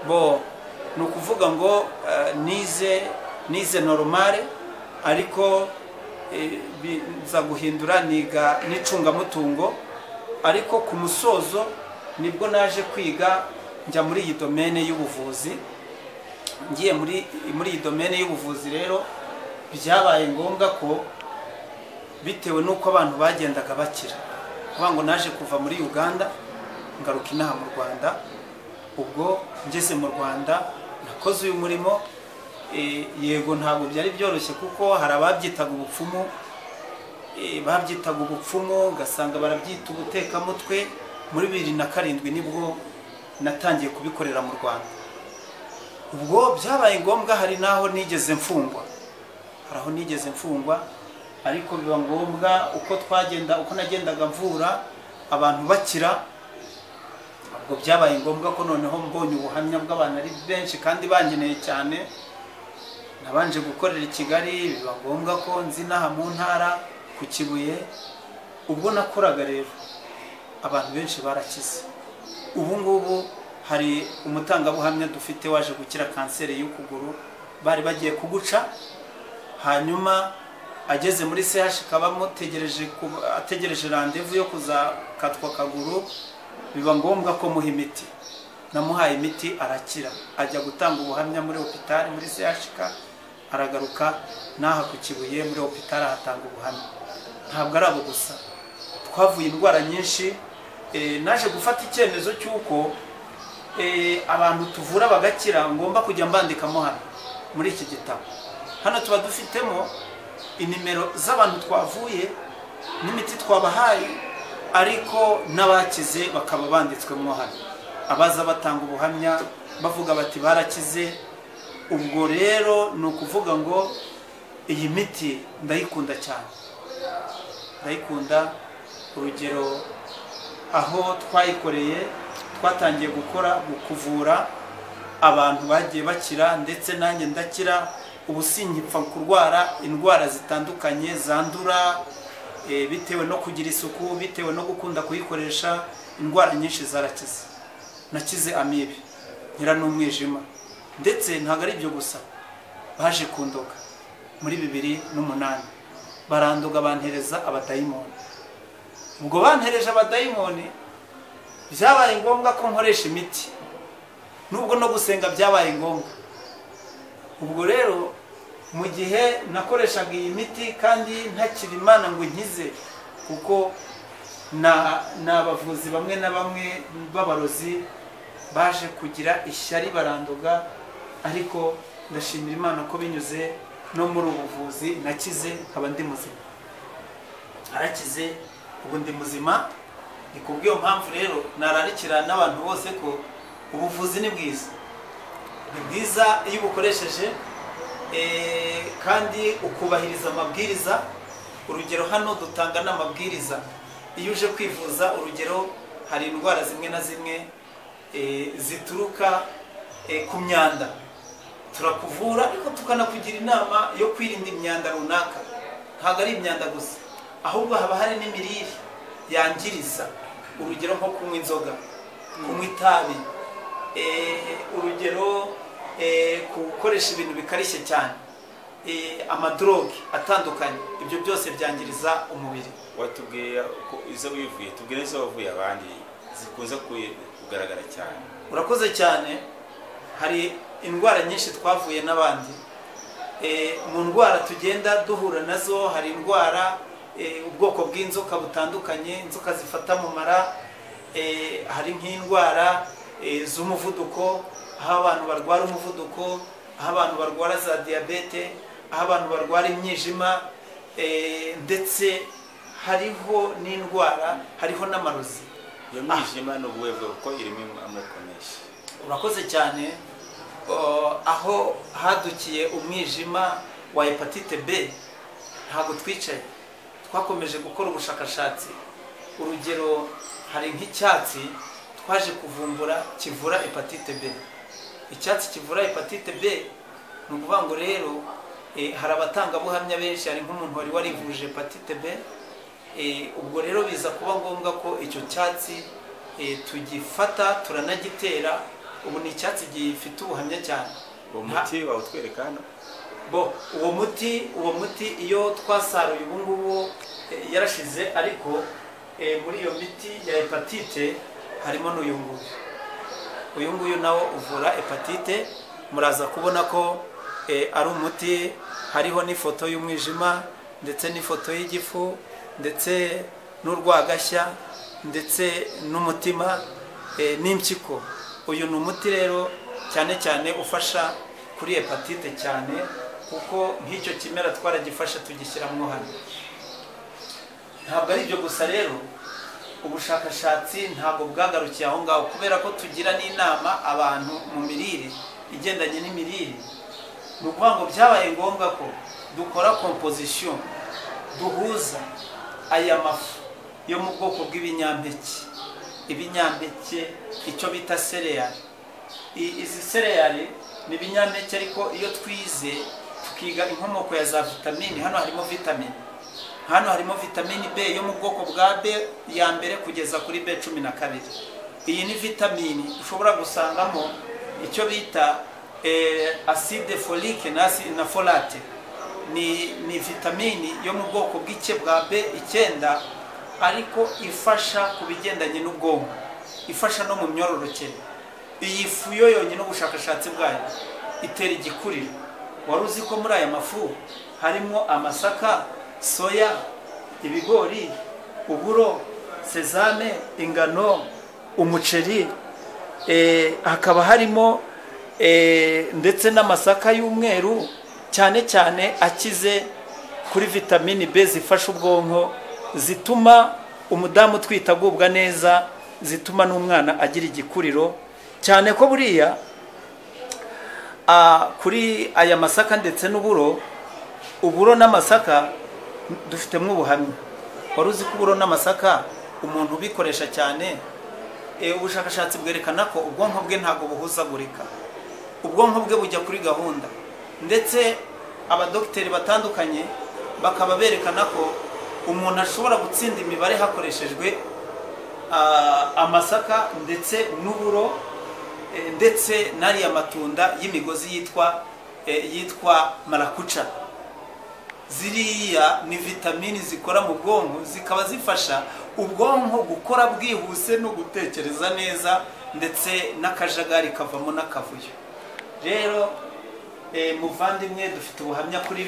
bo ni ukuvuga ngo nize normale ariko biza guhindura niga n'icungamutungo, ariko ku musozo nibwo naje kwiga njya muri iyi domaine y'ubuvuzi. Ngiye muri iyi domaine y'ubuvuzi rero byabaye ngombwa ko bitewe nuko abantu bagendaga bakira, kuvuga ngo naje kuva muri Uganda ngaruka inaha mu Rwanda. Ubwo ngeze mu Rwanda nakoze uyu murimo, yego ntabwo byari byoroshye kuko hari ababyitaga ubupfumu, ugasanga barabyita ubutekamutwe. Muri 2007 nibwo natangiye kubikorera mu Rwanda. Ubwo byabaye ngombwa hari naho nigeze mfungwa, ariko biba ngombwa uko nagendaga mvura abantu bakira. Ubwo byabaye ngombwa ko noneho mbonye ubuhamya bw'abantu ari benshi kandi bangeneye cyane, nabanje gukorera i Kigali, biba ngombwa ko nzinaha mu ntara ku Kibuye. Ubwo nakoraga rero abantu benshi barakize. Ubu ngubu hari umutangabuhamya dufite waje gukira kanseri y'ukuguru, bari bagiye kuguca, hanyuma ageze muri CH ategereje rendez-vous yo kuzakatwa kaguru. Biba ngombwa ko muha imiti, namuhaye imiti arakira, ajya gutanga ubuhamya muri hôpital muri CH, aragaruka naha ku Kibuye muri hôpital ahatanga ubuhamya. Ntabwo ari abo gusa, twavuye indwara nyinshi. Naje gufata icyemezo cy'uko abantu tuvura bagakira ngomba kujya mbandikamo hano muri iki gitabo. Hano tuba dufitemo inimero z'abantu twavuye n'imiti twabahaye, ariko n'abakize bakaba banditswemo hano, abaza batanga ubuhamya bavuga bati barakize. Ubwo rero ni ukuvuga ngo iyi miti ndayikunda cyane, ndayikunda. Urugero aho twayikoreye, twatangiye kuvura abantu bagiye bakira, ndetse nanjye ndakira. Ubu sinkipfa kurwara indwara zitandukanye zandura bitewe no kugira isuku, bitewe no gukunda kuyikoresha. Indwara nyinshi zarakize. Nakize amibe, nkira n'umwijima, ndetse ntabwo ari byo gusa, baje kundoga muri 2008, barandoga bantereza abadayimoni. Ubwo bantereje abadayimoni byabaye ngombwa ko nkoresha imiti, nubwo no gusenga byabaye ngombwa. Ubwo rero mu gihe nakoreshaga iyi miti kandi ntakiri Imana ngo nkize, kuko n'abavuzi bamwe na bamwe b'abarozi baje kugira ishyari barandoga, ariko ndashimira Imana ko binyuze no muri ubuvuzi nakize, nkaba ndi muzima. Arakize, ubu ndi muzima. Ni kubw'iyo mpamvu rero nararikira n'abantu bose ko ubuvuzi ni bwiza. Ni bwiza iyo ubukoresheje kandi ukubahiriza amabwiriza. Urugero hano dutanga n'amabwiriza iyo uje kwivuza. Urugero hari indwara zimwe na zimwe zituruka ku myanda, turakuvura ariko tukanakugira inama yo kwirinda imyanda runaka. Ntabwo ari imyanda gusa, ahubwo haba hari n'imirire yangiriza. Urugero nko kunywa inzoga, kunywa itabi, urugero gukoresha ibintu bikarishye cyane, amadroge atandukanye. Ibyo byose byangiriza umubiri. Watubwiye ko izo wivuye, tubwire izo wavuye abandi zikunze kugaragara cyane. Urakoze cyane. Hari indwara nyinshi twavuye n'abandi. Mu ndwara tugenda duhura nazo, hari indwara ubwoko bw'inzoka butandukanye, inzoka zifata mu mara. Hari nk'indwara z'umuvuduko, aho abantu barwara umuvuduko, aho abantu barwara za diabete, aho abantu barwara imyijima, ndetse hariho n'indwara, hariho n'amarozi. Iyo mwijima no buwe bwo irimo amoko menshi. Urakoze cyane. Aho hadukiye umwijima wa hepatite B, ntabwo twicaye, twakomeje gukora ubushakashatsi. Urugero hari nk'icyatsi twaje kuvumbura kivura hepatite B. Icyatsi kivura hepatite B ni ukuvuga ngo rero hari abatangabuhamya benshi, hari nk'umuntu wari warivuje hepatite B. Ubwo rero biza kuba ngombwa ko icyo cyatsi tugifata turanagitera ubu ni icyatsi gifite ubuhamya cyane. uwo muti wawutwereka hano. Uwo muti iyo twasaruye ubu ngubu yarashize, ariko muri iyo miti ya hepatite harimo n'uyu nguyu nawo uvura hepatite. Muraza kubona ko ari umuti, hariho n'ifoto y'umwijima ndetse n'ifoto y'igifu ndetse n'urwagashya ndetse n'umutima n'impyiko. Uyu ni umuti rero cyane cyane ufasha kuri hepatite cyane, kuko nk'icyo kimera twaragifashe tugishyiramo hano. Ntabwo ari ibyo gusa rero, ubushakashatsi ntabwo bwagarukiye aho ngaho, kubera ko tugira n'inama abantu mu mirire igendanye n'imirire. Ni ukuvuga ngo byabaye ngombwa ko dukora composition, duhuza aya mafu yo mu bwoko ibinyampeke icyo bita cereal. Izi cereal ni ibinyampeke, ariko iyo twize tukiga inkomoko ya za vitamini, hano harimo vitamini B yo mu bwoko bwa B ya mbere kugeza kuri B12. Iyi ni vitamini ushobora gusangamo icyo bita acide folique na folate. Ni vitamini yo mu bwoko bw'ike bwa B9, ariko ifasha ku bigendanye n'ubwonko, ifasha no mu myororokere. Iyi fu yo yonyine ubushakashatsi bwayo itera igikuriro. Wari uzi ko muri aya mafu harimo amasaka, soya, ibigori, uburo, sezame, ingano, umuceri, hakaba harimo ndetse n'amasaka y'umweru, cyane cyane akize kuri vitamini B zifasha ubwonko, zituma umudamu utwite agubwa neza, zituma n'umwana agira igikuriro. Cyane ko buriya kuri aya masaka ndetse uburo n'amasaka dufitemo ubuhamya. Wari uzi ko uburo n'amasaka umuntu ubikoresha cyane, ubushakashatsi bwerekana ko ubwonko bwe ntabwo buhuzagurika, ubwonko bwe bujya kuri gahunda. Ndetse abadogiteri batandukanye bakaba berekana ko umuntu ashobora gutsinda imibare hakoreshejwe amasaka ndetse n'uburo, ndetse n'ariya matunda y'imigozi yitwa marakuca. Ziriya ni vitamini zikora mu bwonko, zikaba zifasha ubwonko gukora bwihuse no gutekereza neza, ndetse n'akajagari kavamo n'akavuyo. Rero muvandimwe, dufite ubuhamya kuri